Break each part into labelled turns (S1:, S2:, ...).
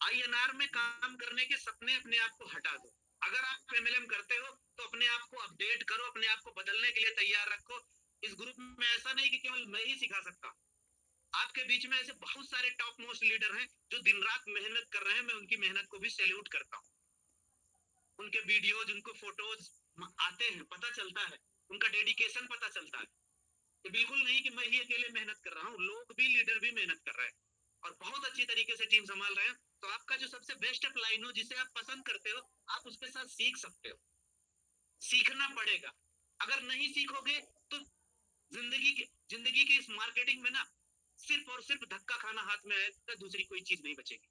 S1: INR में काम करने के सपने अपने आप को हटा दो। अगर आप एमएलएम करते हो तो अपने आप को अपडेट करो, अपने आप को बदलने के लिए तैयार रखो। इस ग्रुप में ऐसा नहीं कि केवल मैं ही सिखा सकता, आपके बीच में ऐसे बहुत सारे टॉप मोस्ट लीडर हैं जो दिन रात मेहनत कर रहे हैं। मैं उनकी मेहनत को भी सैल्यूट करता हूँ। उनके वीडियोज, उनको फोटोज आते हैं, पता चलता है, उनका डेडिकेशन पता चलता है। ये बिल्कुल नहीं कि मैं ही अकेले मेहनत कर रहा हूँ, लोग भी, लीडर भी मेहनत कर रहे हैं और बहुत अच्छी तरीके से टीम संभाल रहे हैं। तो आपका जो सबसे बेस्ट अपलाइन हो, जिसे आप पसंद करते हो, आप उसके साथ सीख सकते हो। सीखना पड़ेगा। अगर नहीं सीखोगे तो जिंदगी के इस मार्केटिंग में ना सिर्फ और सिर्फ धक्का खाना हाथ में आएगा, दूसरी कोई चीज नहीं बचेगी।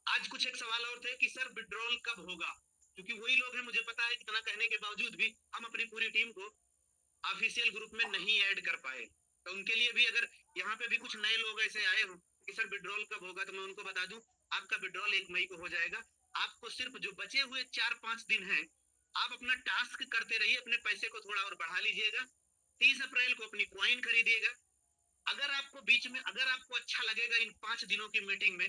S1: आज कुछ एक सवाल और थे कि सर विड्रॉल कब होगा, क्योंकि वही लोग हैं, मुझे पता है इतना कहने के बावजूद भी हम अपनी पूरी टीम को ऑफिशियल ग्रुप में नहीं ऐड कर पाए। तो उनके लिए भी, अगर यहाँ पे भी कुछ नए लोग ऐसे आए हो कि सर विड्रॉल कब होगा, तो मैं उनको बता दूं, आपका विड्रॉल 1 मई को हो जाएगा। आपको सिर्फ जो बचे हुए 4-5 दिन हैं, आप अपना टास्क करते रहिए, अपने पैसे को थोड़ा और बढ़ा लीजिएगा। 30 अप्रैल को अपनी क्वाइन खरीदिएगा। अगर आपको बीच में, अगर आपको अच्छा लगेगा इन 5 दिनों की मीटिंग में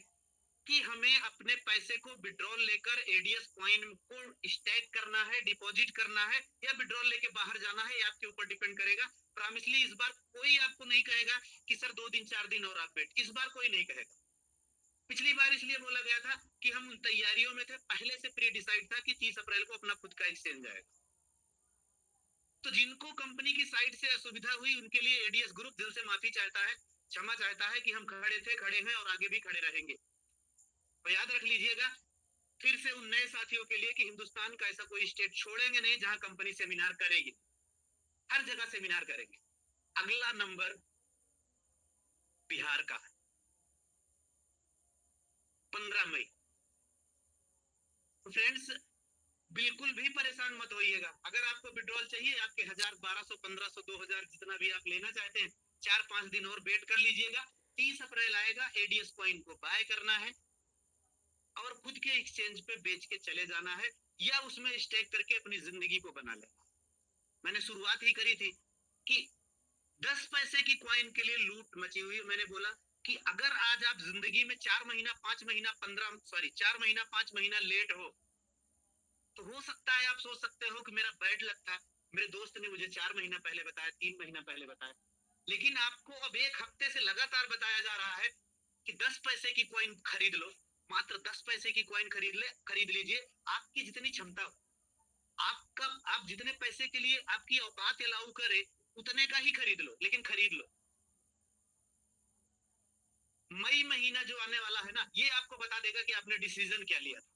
S1: कि हमें अपने पैसे को विड्रॉल लेकर एडीएस कॉइन को स्टैक करना है, डिपॉजिट करना है, या विड्रॉल लेके बाहर जाना है, ये आपके ऊपर डिपेंड करेगा। प्रॉमिसली इस बार कोई आपको नहीं कहेगा कि सर 2 दिन 4 दिन और आप वेट, इस बार कोई नहीं कहेगा। पिछली बार इसलिए बोला गया था कि हम उन तैयारियों में थे, पहले से प्री डिसाइड था कि 30 अप्रैल को अपना खुद का एक्सचेंज आएगा। तो जिनको कंपनी की साइड से असुविधा हुई, उनके लिए एडीएस ग्रुप दिल से माफी चाहता है, क्षमा चाहता है कि हम खड़े थे, खड़े हैं और आगे भी खड़े रहेंगे। तो याद रख लीजिएगा फिर से उन नए साथियों के लिए कि हिंदुस्तान का ऐसा कोई स्टेट छोड़ेंगे नहीं जहां कंपनी सेमिनार करेगी, हर जगह सेमिनार करेंगे। अगला नंबर बिहार का, 15 मई। तो फ्रेंड्स, बिल्कुल भी परेशान मत होइएगा। अगर आपको विड्रॉल चाहिए, आपके 1000, 1200, 1500, 2000 जितना भी आप लेना चाहते हैं, 4-5 दिन और वेट कर लीजिएगा। 30 अप्रैल आएगा, एडीएस कॉइन को बाय करना है और खुद के एक्सचेंज पे बेच के चले जाना है, या उसमें स्टेक करके अपनी जिंदगी को बना लेना। मैंने शुरुआत ही करी थी कि 10 पैसे की कॉइन के लिए लूट मची हुई है। मैंने बोला कि अगर आज आप जिंदगी में 4 महीना 5 महीना 15 सॉरी 4 महीना 5 महीना लेट हो, तो हो सकता है आप सोच सकते हो कि मेरा बैड लक था, मेरे दोस्त ने मुझे 4 महीना पहले बताया, 3 महीना पहले बताया। लेकिन आपको अब 1 हफ्ते से लगातार बताया जा रहा है कि 10 पैसे की कॉइन खरीद लो, मात्र 10 पैसे की कॉइन खरीद लीजिए। आपकी जितनी क्षमता हो, आपका, आप जितने पैसे के लिए आपकी औकात अलाउ करे, उतने का ही खरीद लो, लेकिन खरीद लो। मई महीना जो आने वाला है ना, ये आपको बता देगा कि आपने डिसीजन क्या लिया था।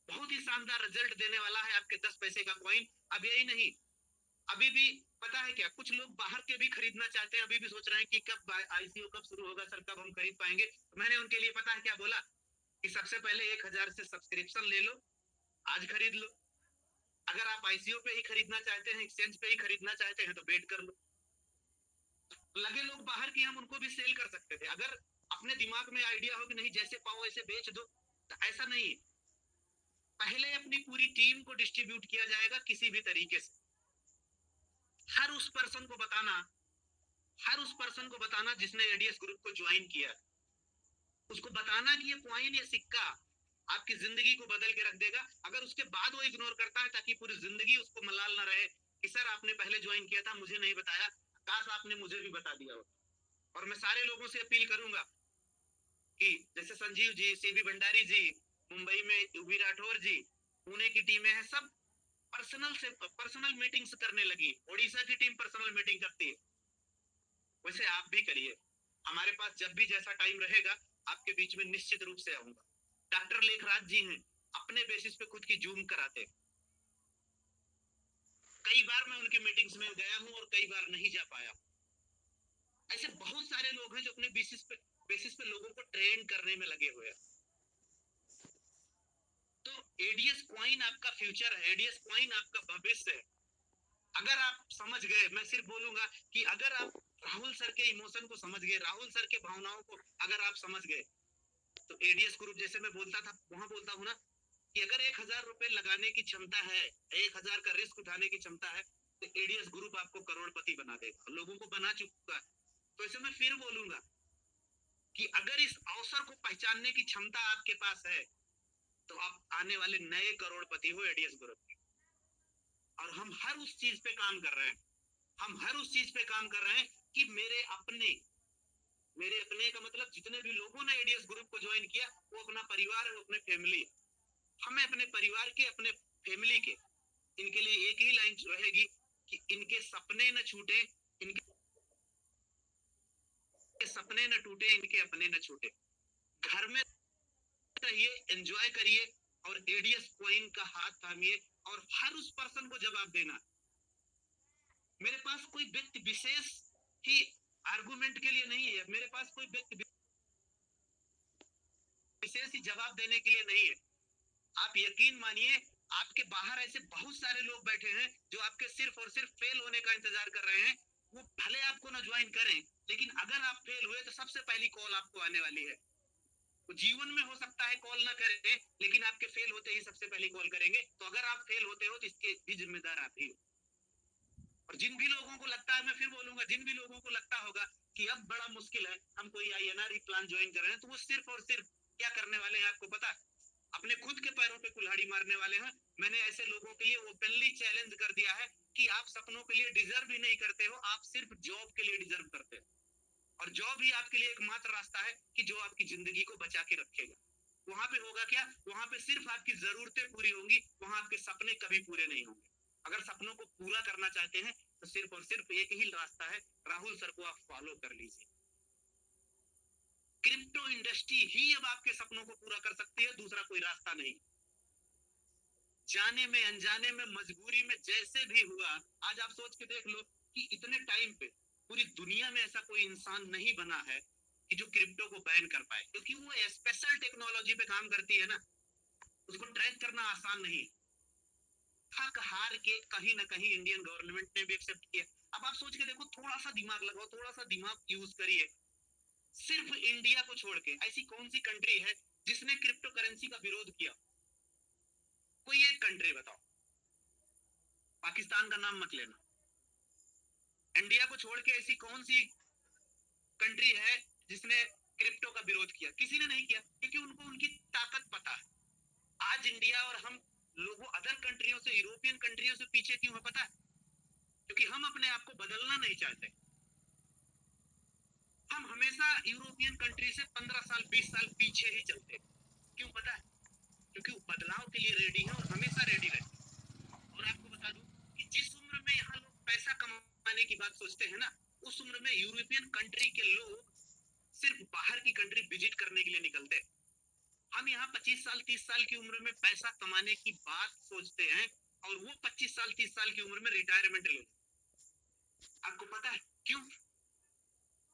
S1: बहुत ही शानदार रिजल्ट देने वाला है आपके 10 पैसे का कॉइन। अब यही नहीं, अभी भी पता है क्या, कुछ लोग बाहर के भी खरीदना चाहते हैं, अभी भी सोच रहे हैं कि कब आईसीओ कब शुरू होगा सर, कब हम खरीद पाएंगे। तो मैंने उनके लिए पता है क्या बोला कि सबसे पहले 1000 से सब्सक्रिप्शन ले लो, आज खरीद लो। अगर आप आईसीओ पे ही खरीदना चाहते हैं, एक्सचेंज पे ही खरीदना चाहते हैं, तो वेट कर लो। लगे लोग बाहर की, हम उनको भी सेल कर सकते थे। अगर अपने दिमाग में आइडिया हो कि नहीं जैसे पाओ ऐसे बेच दो, तो ऐसा नहीं है। पहले अपनी पूरी टीम को डिस्ट्रीब्यूट किया जाएगा किसी भी तरीके से। हर उस पर्सन को बताना, हर उस पर्सन को बताना जिसने एडीएस ग्रुप को ज्वाइन किया, उसको बताना कि ये कॉइन, ये सिक्का आपकी जिंदगी को बदल के रख देगा। अगर उसके बाद वो इग्नोर करता है, ताकि पूरी जिंदगी उसको मलाल ना रहे कि सर आपने पहले ज्वाइन किया था, मुझे नहीं बताया, काश आपने मुझे भी बता दिया हो। और मैं सारे लोगों से अपील करूंगा कि जैसे संजीव जी, सीबी भंडारी जी, मुंबई में यूवी राठौर जी, पुणे की टीमें हैं, सब पर्सनल मीटिंग्स करने लगी। ओडिशा की टीम पर्सनल मीटिंग करती है, वैसे आप भी करिए। हमारे पास जब भी जैसा टाइम रहेगा, आपके बीच में निश्चित रूप से आऊंगा। डॉक्टर लेखराज जी हैं, अपने बेसिस पे खुद की जूम कराते हैं। कई बार मैं उनकी मीटिंग्स में गया हूं और कई बार नहीं जा पाया। ऐसे बहुत सारे लोग हैं जो अपने बेसिस पे लोगों को ट्रेन करने में लगे हुए हैं। तो एडीएस कॉइन आपका फ्यूचर है, एडीएस कॉइन आपका भविष्य है। अगर आप समझ गए, मैं सिर्फ बोलूंगा कि अगर आप राहुल सर के इमोशन को समझ गए, राहुल सर के भावनाओं को अगर आप समझ गए, तो एडीएस ग्रुप, जैसे मैं बोलता था, वहां बोलता हूँ ना कि अगर 1000 रुपए लगाने की क्षमता है, 1000 का रिस्क उठाने की क्षमता है, तो एडीएस ग्रुप आपको करोड़पति बना देगा, लोगों को बना चुका है। तो ऐसे मैं फिर बोलूंगा कि अगर इस अवसर को पहचानने की क्षमता आपके पास है तो आप आने वाले नए करोड़पति हो एडीएस ग्रुप के। और हम हर उस चीज पे काम कर रहे हैं, हम हर उस चीज पे काम कर रहे हैं कि मेरे अपने का मतलब जितने भी लोगों ने एडीएस ग्रुप को ज्वाइन किया वो अपना परिवार है, वो अपने फैमिली है। हमें अपने परिवार के, अपने फैमिली के, इनके लिए एक ही लाइन रहेगी कि इनके सपने न छूटे, इनके सपने न टूटे, इनके अपने न छूटे। घर में रहिए, एंजॉय करिए और एडीएस कॉइन का हाथ थामिए और हर उस पर्सन को जवाब देना। मेरे पास कोई व्यक्ति विशेष ही आर्गुमेंट के लिए नहीं है, मेरे पास कोई व्यक्ति विशेष ही जवाब देने के लिए नहीं है। आप यकीन मानिए, आपके बाहर ऐसे बहुत सारे लोग बैठे हैं जो आपके सिर्फ और सिर्फ फेल होने का इंतजार कर रहे हैं। वो भले आपको ना ज्वाइन करें, लेकिन अगर आप फेल हुए तो सबसे पहली कॉल आपको आने वाली है। तो जीवन में हो सकता है कॉल ना करें, लेकिन आपके फेल होते ही सबसे पहली कॉल करेंगे। तो अगर आप फेल होते हो तो इसके भी जिम्मेदार आप ही हो। और जिन भी लोगों को लगता है, मैं फिर बोलूंगा, जिन भी लोगों को लगता होगा कि अब बड़ा मुश्किल है, हम कोई आईएनआर प्लान ज्वाइन कर रहे हैं, तो वो सिर्फ और सिर्फ क्या करने वाले हैं आपको पता है? अपने खुद के पैरों पे कुल्हाड़ी मारने वाले हैं। मैंने ऐसे लोगों के लिए ओपनली चैलेंज कर दिया है कि आप सपनों के लिए डिजर्व ही नहीं करते हो, आप सिर्फ जॉब के लिए डिजर्व करते हो। और जॉब ही आपके लिए एकमात्र रास्ता है कि जो आपकी जिंदगी को बचा के रखेगा। वहां पे होगा क्या? वहां पे सिर्फ आपकी जरूरतें पूरी होंगी, वहां आपके सपने कभी पूरे नहीं होंगे। अगर सपनों को पूरा करना चाहते हैं तो सिर्फ और सिर्फ एक ही रास्ता है, राहुल सर को आप फॉलो कर लीजिए। क्रिप्टो इंडस्ट्री ही अब आपके सपनों को पूरा कर सकती है, दूसरा कोई रास्ता नहीं। जाने में, अनजाने में, मजबूरी में, जैसे भी हुआ, आज आप सोच के देख लो कि इतने टाइम पे पूरी दुनिया में ऐसा कोई इंसान नहीं बना है कि जो क्रिप्टो को बैन कर पाए, क्योंकि वो स्पेशल टेक्नोलॉजी पे काम करती है ना, उसको ट्रैक करना आसान नहीं। थक हार के कहीं ना कहीं इंडियन गवर्नमेंट ने भी एक्सेप्ट किया। अब आप सोच के देखो, थोड़ा सा दिमाग लगाओ, थोड़ा सा दिमाग यूज करिए। सिर्फ इंडिया को छोड़ के ऐसी कौन सी कंट्री है जिसने क्रिप्टो करेंसी का विरोध किया? कोई एक कंट्री बताओ। पाकिस्तान का नाम मत लेना। इंडिया को छोड़ के ऐसी कौन सी कंट्री है जिसने क्रिप्टो का विरोध किया? किसी ने नहीं किया, क्योंकि उनको उनकी ताकत पता है। आज इंडिया और हम लोगों अदर कंट्रियों से, यूरोपियन कंट्रियों से पीछे क्यों है पता है? क्योंकि हम अपने आप को बदलना नहीं चाहते। हम हमेशा यूरोपियन कंट्री से 15 साल 20 साल पीछे ही चलते। क्यों पता है? क्योंकि वो बदलाव के लिए रेडी है और हमेशा रेडी रहते हैं। और आपको बता दूं कि जिस उम्र में यहाँ लोग पैसा कमाने की बात सोचते हैं ना, उस उम्र में यूरोपियन कंट्री के लोग सिर्फ बाहर की कंट्री विजिट करने के लिए निकलते हैं। हम यहाँ 25 साल 30 साल की उम्र में पैसा कमाने की बात सोचते हैं और वो 25 साल 30 साल की उम्र में रिटायरमेंट ले। आपको पता है क्यों?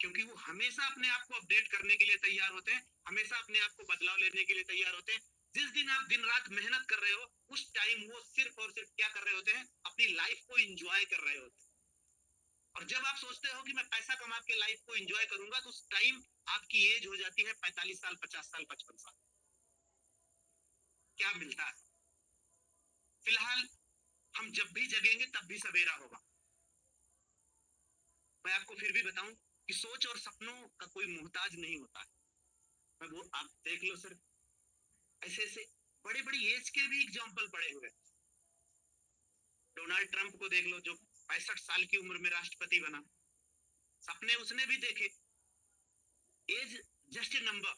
S1: क्योंकि वो हमेशा अपने आप को अपडेट करने के लिए तैयार होते हैं, हमेशा अपने आप को बदलाव लेने के लिए तैयार होते हैं। जिस दिन आप दिन रात मेहनत कर रहे हो, उस टाइम वो सिर्फ और सिर्फ क्या कर रहे होते हैं? अपनी लाइफ को एंजॉय कर रहे होते हैं। और जब आप सोचते हो कि मैं पैसा कमा के लाइफ को एंजॉय करूंगा, तो उस टाइम आपकी एज हो जाती है 45 साल 50 साल 55 साल। क्या मिलता है? फिलहाल हम जब भी जगेंगे तब भी सवेरा होगा। मैं आपको फिर भी बताऊं कि सोच और सपनों का कोई मोहताज नहीं होता है। मैं वो आप देख लो सर, ऐसे ऐसे बड़ी बड़ी एज के भी एग्जाम्पल पड़े हुए। डोनाल्ड ट्रंप को देख लो, जो 65 साल की उम्र में राष्ट्रपति बना। सपने उसने भी देखे। Age just a number.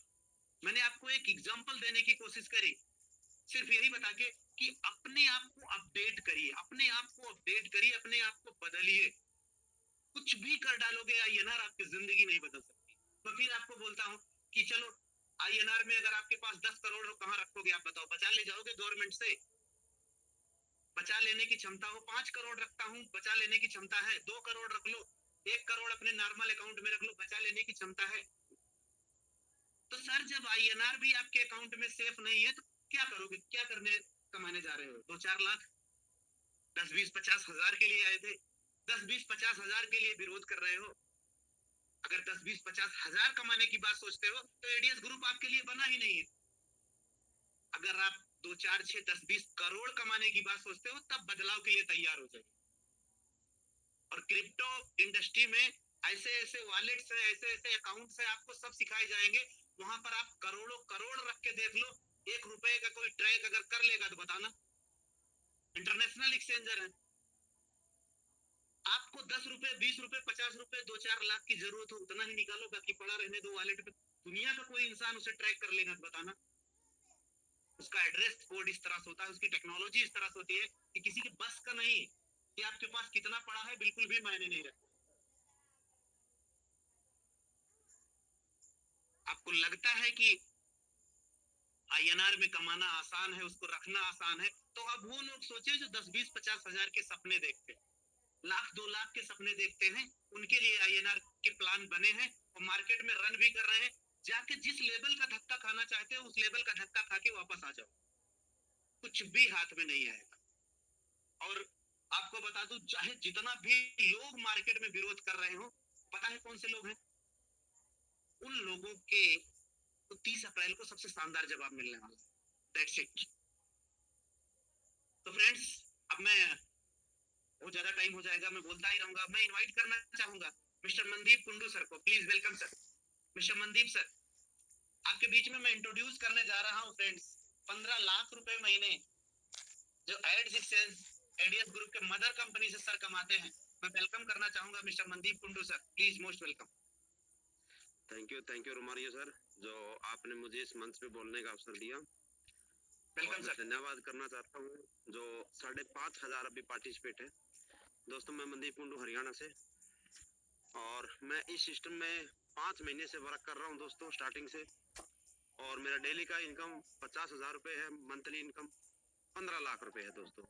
S1: मैंने आपको एक एग्जाम्पल देने की कोशिश करी, सिर्फ यही बता के कि अपने आप को अपडेट करिए, अपने आप को अपडेट करिए, अपने आप को बदलिए। कुछ भी कर डालोगे आईएनआर आपकी जिंदगी नहीं बदल सकती। मैं फिर आपको बोलता हूँ कि चलो आईएनआर में अगर आपके पास 10 करोड़ हो, कहाँ रखोगे आप बताओ? बचा ले जाओगे गवर्नमेंट से? बचा लेने की क्षमता हो? 5 करोड़ रखता हूँ, बचा लेने की क्षमता है। 2 करोड़ रख लो, 1 करोड़ अपने नॉर्मल अकाउंट में रख लो, बचा लेने की क्षमता है। तो सर जब आईएनआर भी आपके अकाउंट में सेफ नहीं है तो क्या करोगे? क्या करने कमाने जा रहे हो? 2-4 लाख 10-20-50 हजार के लिए आए थे, 10-20-50 हजार के लिए विरोध कर रहे हो। अगर 10-20-50 हजार कमाने की बात सोचते हो तो एडीएस ग्रुप आपके लिए बना ही नहीं है। अगर आप 2-4-6-10-20 करोड़ कमाने की बात सोचते हो तब बदलाव के लिए तैयार हो जाइए। और क्रिप्टो इंडस्ट्री में ऐसे ऐसे वॉलेट्स है, ऐसे ऐसे अकाउंट्स है, आपको सब सिखाए जाएंगे। वहां पर आप करोड़ों करोड़ रख के देख लो, 1 रुपए का कोई ट्रैक अगर कर लेगा तो बताना। इंटरनेशनल एक्सचेंजर है। आपको 10 रुपए, 20 रुपए, 50 रुपए, 2-4 लाख की जरूरत हो उतना ही निकालो, बाकी पड़ा रहने दो वॉलेट पे। दुनिया का कोई इंसान उसे ट्रैक कर लेगा तो बताना। उसका एड्रेस कोड इस तरह से होता है, उसकी टेक्नोलॉजी इस तरह से होती है कि किसी के बस का नहीं कि आपके पास कितना पड़ा है, बिल्कुल भी मायने नहीं रखता। आपको लगता है कि आईएनआर में कमाना आसान है, उसको रखना आसान है, तो अब वो लोग सोचे जो 10-20-50 हजार के सपने देखते, 1 लाख 2 लाख के सपने देखते हैं, उनके लिए आईएनआर के प्लान बने हैं और मार्केट में रन भी कर रहे हैं। जाके जिस लेवल का धक्का खाना चाहते हो उस लेवल का धक्का खा के वापस आ जाओ, कुछ भी हाथ में नहीं आएगा। और आपको बता दूं, चाहे जितना भी लोग मार्केट में विरोध कर रहे हो, पता है कौन से लोग हैं? उन लोगों के तो 30 अप्रैल को सबसे शानदार जवाब मिलने वाला है। That's it. तो फ्रेंड्स, अब मैं बहुत ज्यादा टाइम हो जाएगा, मैं बोलता ही रहूंगा। मैं इनवाइट करना चाहूंगा मिस्टर मनदीप कुंडू सर को। Please welcome sir. Mister Mandeep sir, आपके बीच में मैं इंट्रोड्यूस करने जा रहा हूँ फ्रेंड्स, 15 लाख रुपए महीने जो एड्स एक्सचेंज एडीएस ग्रुप के मदर कंपनी से सर कमाते हैं। मैं वेलकम करना चाहूंगा mister Mandeep Kundu sir, please most welcome.
S2: Thank you Romario sir, जो आपने मुझे इस मंच पे बोलने का अवसर दिया।
S1: Welcome sir.
S2: धन्यवाद करना चाहता हूँ जो 5,500 अभी पार्टिसिपेट है। दोस्तों, मैं मनदीप कुंडू हरियाणा से, और मैं इस सिस्टम में 5 महीने से वर्क कर रहा हूँ दोस्तों, स्टार्टिंग से। और मेरा डेली का इनकम 50,000 रुपए है, मंथली इनकम 15 लाख रुपए है दोस्तों।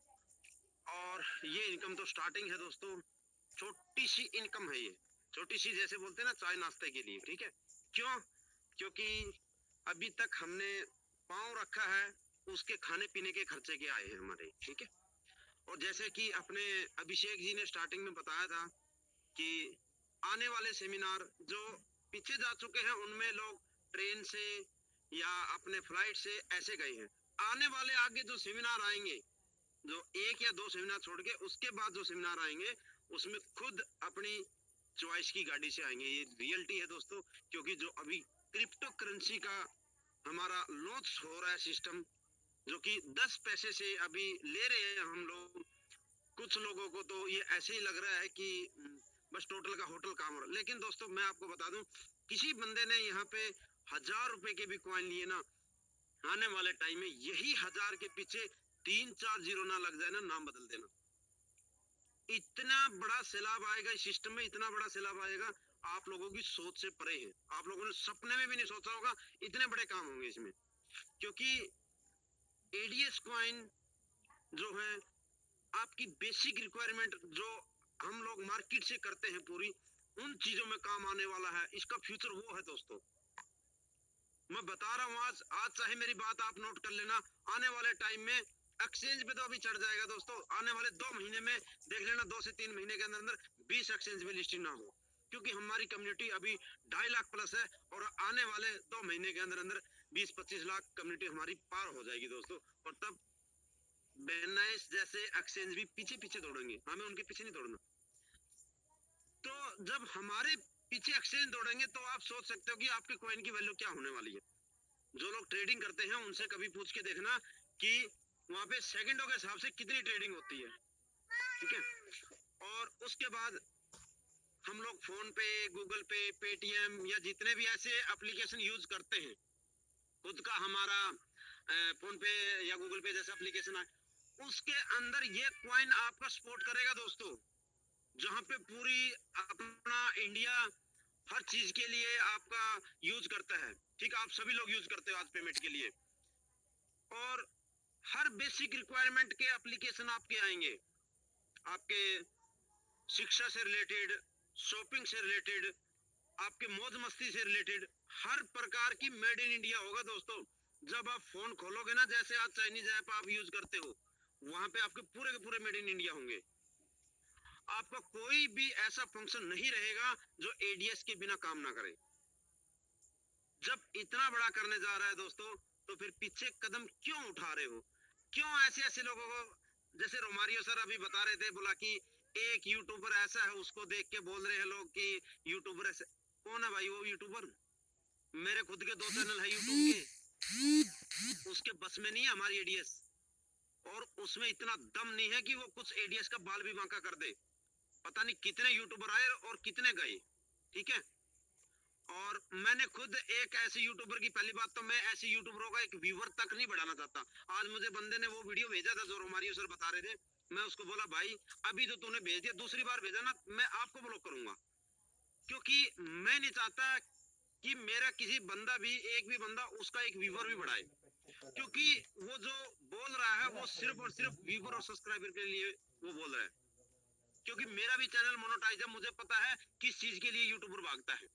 S2: और ये इनकम तो स्टार्टिंग है दोस्तों, छोटी सी इनकम है ये, छोटी सी, जैसे बोलते हैं ना चाय नाश्ते के लिए, ठीक है। क्यों? क्योंकि अभी तक हमने पाँव रखा है उसके खाने पीने के खर्चे के आए हैं हमारे, ठीक है। और जैसे कि अपने अभिषेक जी ने स्टार्टिंग में बताया था कि आने वाले सेमिनार जो पीछे जा चुके हैं उनमें लोग ट्रेन से या अपने फ्लाइट से ऐसे गए हैं। आने वाले आगे जो सेमिनार आएंगे, जो 1 या 2 सेमिनार छोड़ के उसके बाद जो सेमिनार आएंगे, उसमें खुद अपनी चॉइस की गाड़ी से आएंगे। ये रियलिटी है दोस्तों, क्योंकि जो अभी क्रिप्टो करेंसी का हमारा लॉन्च हो रहा है सिस्टम, जो कि 10 पैसे से अभी ले रहे हैं हम लोग। कुछ लोगों को तो ये ऐसे ही लग रहा है कि बस टोटल का होटल काम हो रहा है। लेकिन दोस्तों, मैं आपको बता दूं, किसी बंदे ने यहाँ पे 1,000 रुपए के भी कॉइन लिए ना, आने वाले टाइम में यही 1,000 के पीछे 3-4 जीरो ना लग जाए ना, नाम बदल देना। इतना बड़ा सैलाब आएगा इस सिस्टम में, इतना बड़ा सैलाब आएगा, आप लोगों की सोच से परे है। आप लोगों ने सपने में भी नहीं सोचा होगा इतने बड़े काम होंगे इसमें। क्योंकि एडीएस कॉइन जो है, आपकी बेसिक रिक्वायरमेंट जो हम लोग मार्केट से करते हैं पूरी, उन चीजों में काम आने वाला है। इसका फ्यूचर वो है दोस्तों, मैं बता रहा हूँ। आज आज चाहे मेरी बात आप नोट कर लेना, आने वाले टाइम में एक्सचेंज पे तो अभी चढ़ जाएगा दोस्तों। आने वाले 2 महीने में देख लेना, 2 से 3 महीने के अंदर अंदर 20 एक्सचेंज में लिस्टिंग ना हो, क्योंकि हमारी कम्युनिटी अभी 2.5 लाख प्लस है। और आने वाले 2 महीने के अंदर अंदर 20-25 लाख कम्युनिटी हमारी पार हो जाएगी दोस्तों। और तब बेनाइस जैसे एक्सचेंज भी पीछे पीछे दौड़ेंगे, हमें उनके पीछे नहीं दौड़ना। तो जब हमारे पीछे एक्सचेंज दौड़ेंगे तो आप सोच सकते हो कि आपके कॉइन की वैल्यू क्या होने वाली है। जो लोग ट्रेडिंग करते हैं उनसे कभी पूछ के देखना कि वहां पे सेकंडों के हिसाब से कितनी ट्रेडिंग होती है, ठीक है। और उसके बाद हम लोग फोन पे, गूगल पे, पेटीएम या जितने भी ऐसे एप्लीकेशन यूज करते हैं, खुद का हमारा फोन पे या गूगल पे जैसा एप्लीकेशन है, उसके अंदर ये कॉइन आपका सपोर्ट करेगा दोस्तों। जहाँ पे पूरी अपना इंडिया हर चीज के लिए आपका यूज करता है, ठीक है। आप सभी लोग यूज करते हो आज पेमेंट के लिए। और हर बेसिक रिक्वायरमेंट के एप्लीकेशन आपके आएंगे, आपके शिक्षा से रिलेटेड, शॉपिंग से रिलेटेड, आपके मौज मस्ती से रिलेटेड, हर प्रकार की मेड इन इंडिया होगा दोस्तों। जब आप फोन खोलोगे ना, जैसे आज चाइनीज ऐप आप यूज करते हो, वहां पे आपके पूरे के पूरे मेड इन इंडिया होंगे। आपका कोई भी ऐसा फंक्शन नहीं रहेगा जो एडीएस के बिना काम ना करे। जब इतना बड़ा करने जा रहा है दोस्तों, तो फिर पीछे कदम क्यों उठा रहे हो? क्यों ऐसे ऐसे लोगों को, जैसे रोमारियो सर अभी बता रहे थे, बोला कि एक यूट्यूबर ऐसा है, उसको देख के बोल रहे हैं लोग कि यूट्यूबर ऐसे। कौन है भाई वो यूट्यूबर? मेरे खुद के 2 चैनल है यूट्यूब के, उसके बस में नहीं है हमारी एडीएस, और उसमें इतना दम नहीं है कि वो कुछ एडीएस का बाल भी बांका कर दे। पता नहीं कितने यूट्यूबर आए और कितने गए, ठीक है। और मैंने खुद एक ऐसे यूट्यूबर की, पहली बात तो मैं ऐसे यूट्यूबरों का एक व्यूवर तक नहीं बढ़ाना चाहता। आज मुझे बंदे ने वो वीडियो भेजा था जो रोमारियो सर बता रहे थे, मैं उसको बोला भाई अभी तो तूने भेज दिया, दूसरी बार भेजा ना मैं आपको ब्लॉक करूंगा, क्योंकि मैं नहीं चाहता कि मेरा किसी बंदा भी, एक भी बंदा उसका एक व्यूवर भी बढ़ाए, क्योंकि वो जो बोल रहा है वो सिर्फ और सिर्फ व्यूवर और सब्सक्राइबर के लिए वो बोल रहा है। क्योंकि मेरा भी चैनल मोनेटाइज है, मुझे पता है किस चीज के लिए यूट्यूबर भागता है।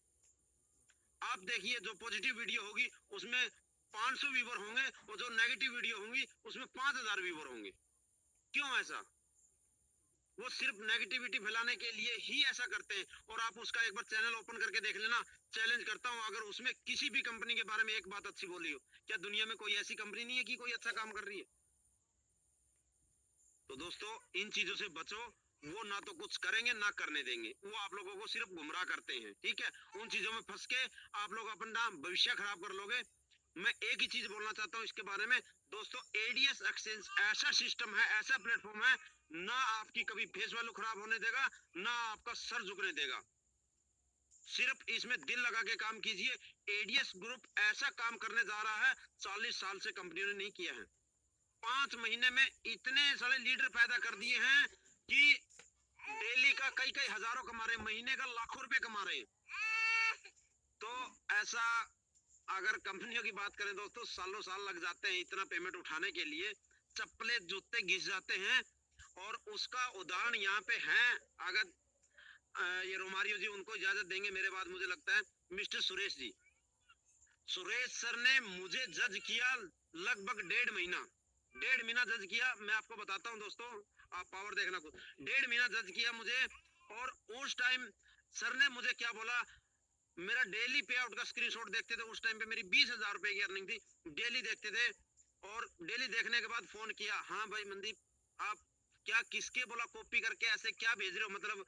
S2: आप देखिए जो पॉजिटिव वीडियो होगी उसमें 500 व्यूवर होंगे, और जो नेगेटिव वीडियो होंगी उसमें 5000 व्यूवर होंगे। क्यों ऐसा? वो सिर्फ नेगेटिविटी फैलाने के लिए ही ऐसा करते हैं। और आप उसका एक बार चैनल ओपन करके देख लेना, चैलेंज करता हूं, अगर उसमें किसी भी कंपनी के बारे में एक बात अच्छी बोली हो, क्या दुनिया में कोई ऐसी कंपनी नहीं है कि कोई अच्छा काम कर रही है? तो दोस्तों इन चीजों से बचो, वो ना तो कुछ करेंगे ना करने देंगे, वो आप लोगों को सिर्फ गुमराह करते हैं, ठीक है। उन चीजों में फंस के आप लोग अपना भविष्य खराब कर लोगे। मैं एक ही चीज बोलना चाहता हूँ इसके बारे में दोस्तों, एडीएस एक्सचेंज ऐसा सिस्टम है, ऐसा प्लेटफॉर्म है, ना आपकी कभी फेस वैल्यू खराब होने देगा, ना आपका सर झुकने देगा। सिर्फ इसमें दिल लगा के काम कीजिए। एडीएस ग्रुप ऐसा काम करने जा रहा है 40 साल से कंपनियों ने नहीं किया है। 5 महीने में इतने सारे लीडर पैदा कर दिए हैं कि डेली का कई कई हजारों कमा रहे, महीने का लाखों रुपए कमा रहे हैं। तो ऐसा अगर कंपनियों की बात करें दोस्तों, सालों साल लग जाते हैं इतना पेमेंट उठाने के लिए, चप्पले जूते घिस जाते हैं। और उसका उदाहरण यहाँ पे है। अगर ये रोमारियो जी उनको इजाजत देंगे मेरे बाद, मुझे लगता है मिस्टर सुरेश जी, सुरेश सर ने मुझे जज किया लगभग 1.5 महीना जज किया। मैं आपको बताता हूँ दोस्तों, आप पावर देखना खुद। 1.5 महीना जज किया मुझे, और उस टाइम सर ने मुझे क्या बोला, मेरा डेली पे आउट का स्क्रीनशॉट देखते थे। उस टाइम पे मेरी 20,000 रुपए की अर्निंग थी, डेली देखते थे। और डेली देखने के बाद फोन किया, हाँ भाई मनदीप आप क्या किसके बोला कॉपी करके ऐसे क्या भेज रहे हो, मतलब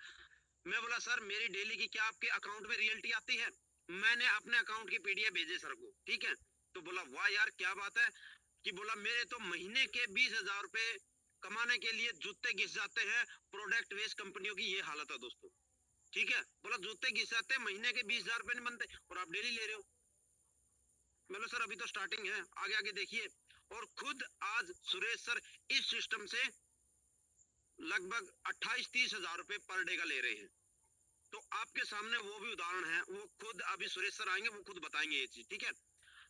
S2: मैं बोला सर मेरी डेली की क्या आपके अकाउंट में रियलिटी आती है? मैंने अपने अकाउंट की पीडीएफ भेजे सर को, ठीक है। तो बोला वाह यार क्या बात है, कि बोला मेरे तो महीने के 20,000 रुपए कमाने के लिए जूते घिस जाते हैं। प्रोडक्ट वेस्ट कंपनियों की ये हालत है दोस्तों, ठीक है। बोला जूते घिस जाते हैं, महीने के 20,000 रुपए नहीं बनते, और आप डेली ले रहे हो। मैं सर अभी तो स्टार्टिंग है, आगे आगे देखिए। और खुद आज सुरेश सर इस सिस्टम से लगभग 28-30 हजार रुपए पर डे का ले रहे हैं। तो आपके सामने वो भी उदाहरण है, वो खुद अभी सुरेश सर आएंगे, वो खुद बताएंगे ये चीज, ठीक है।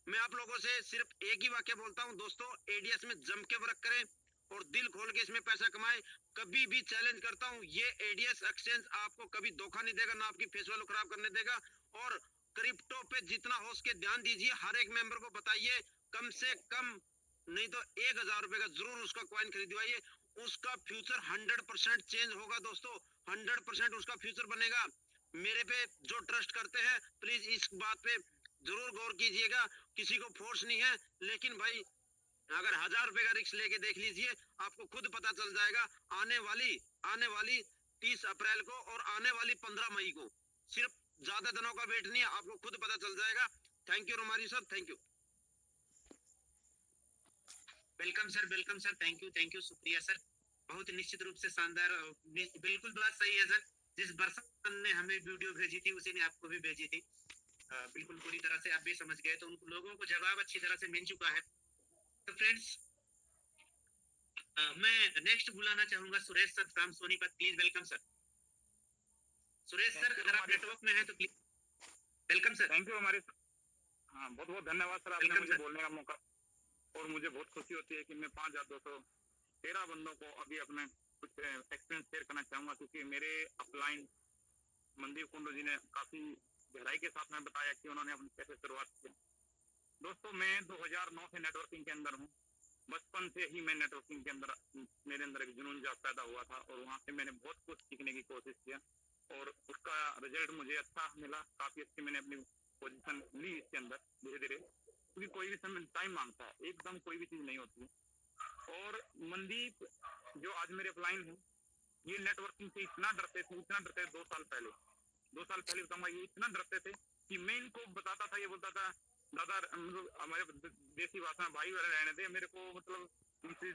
S2: मैं आप लोगों से सिर्फ एक ही वाक्य बोलता हूँ दोस्तों, एडीएस में जम के वर्क करें और दिल खोल के इसमें पैसा कमाए। कभी भी चैलेंज करता हूँ, ये एडीएस एक्सचेंज आपको कभी धोखा नहीं देगा, ना आपकी फेस वैल्यू खराब करने देगा। और क्रिप्टो पे जितना हो सके ध्यान दीजिए, हर एक मेंबर को बताइए कम से कम नहीं तो 1,000 रुपए का जरूर उसका कॉइन खरीदवाइए। उसका फ्यूचर 100% चेंज होगा दोस्तों, 100% उसका फ्यूचर बनेगा। मेरे पे जो ट्रस्ट करते हैं प्लीज इस बात पे जरूर गौर कीजिएगा, किसी को फोर्स नहीं है, लेकिन भाई अगर 1,000 रुपए का रिस्क लेके देख लीजिए, आपको खुद पता चल जाएगा। आने वाली 30 अप्रैल को और आने वाली 15 मई को, सिर्फ ज्यादा दिनों का वेट नहीं है, आपको खुद पता चल जाएगा। थैंक यू रोमारी sir, thank you.
S1: Welcome sir, thank you, शुक्रिया सर। बहुत निश्चित रूप से शानदार, बिल्कुल बात सही है सर। जिस बरसात ने हमें वीडियो भेजी थी उसी ने आपको भी भेजी थी। बिल्कुल पूरी तरह से आप भी समझ गए, तो उन लोगों को जवाब अच्छी तरह से मिल चुका है। तो फ्रेंड्स मैं नेक्स्ट बुलाना चाहूंगा Suresh sir from Sonipat, please welcome sir. Suresh sir अगर आप नेटवर्क में हैं तो please welcome sir.
S3: Thank you हमारे, हाँ बहुत बहुत धन्यवाद सर, आपने मुझे बोलने का मौका। और मुझे बहुत खुशी होती है कि मैं 5,213 बंदों को अभी अपने कुछ एक्सपीरियंस शेयर करना चाहूंगा, क्योंकि मेरे अपलाइन मनदीप कुंडू जी ने काफी गहराई के साथ में बताया कि उन्होंने अपनी कैसे शुरुआत की। दोस्तों मैं 2009 से नेटवर्किंग के अंदर हूँ। बचपन से ही मैं नेटवर्किंग के अंदर, मेरे अंदर एक जुनून जा पैदा हुआ था, और वहाँ से मैंने बहुत कुछ सीखने की कोशिश किया, और उसका रिजल्ट मुझे अच्छा मिला। काफी अच्छी मैंने अपनी पोजीशन ली इसके अंदर धीरे धीरे, क्योंकि कोई भी समय टाइम मांगता है, एकदम कोई भी चीज नहीं होती। और मनदीप जो आज मेरे अपलाइन है, ये नेटवर्किंग से इतना डरते थे 2 साल पहले 2 साल पहले बताऊंगा, ये इतना डरते थे कि मैं इनको बताता था, ये बोलता था दादा मतलब हमारे देसी भाषा में भाई वाले रहने दे, मेरे को मतलब इनसे